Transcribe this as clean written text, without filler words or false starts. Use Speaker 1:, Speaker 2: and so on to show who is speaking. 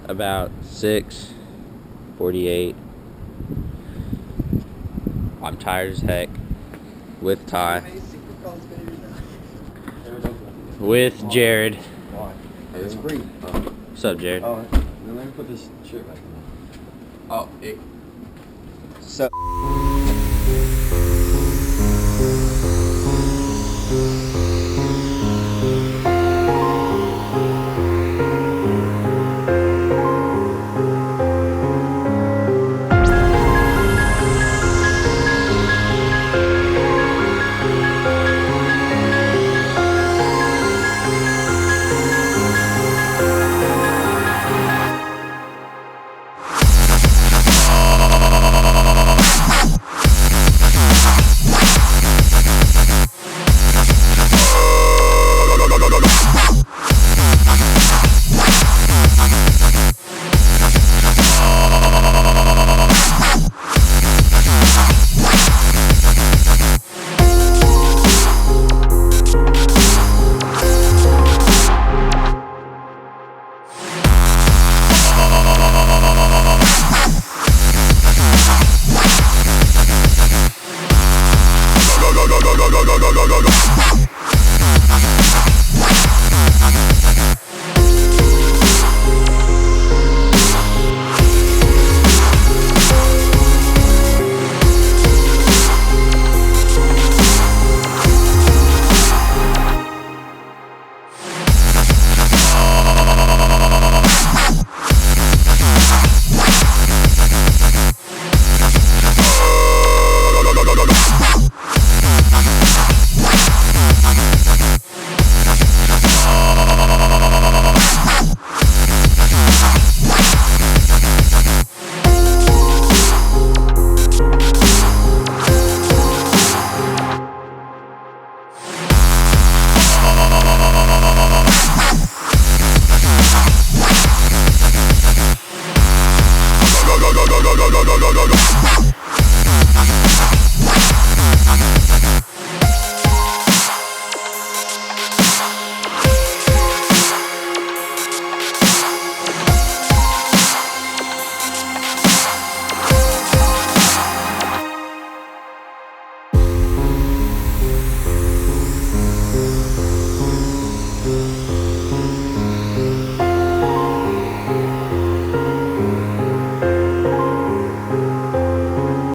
Speaker 1: about 6:48. I'm tired as heck. With Ty. With Jared.
Speaker 2: Why? Hey, let's breathe.
Speaker 1: What's up, Jared?
Speaker 2: Oh, then let me put this shirt back on. Oh, hey. So.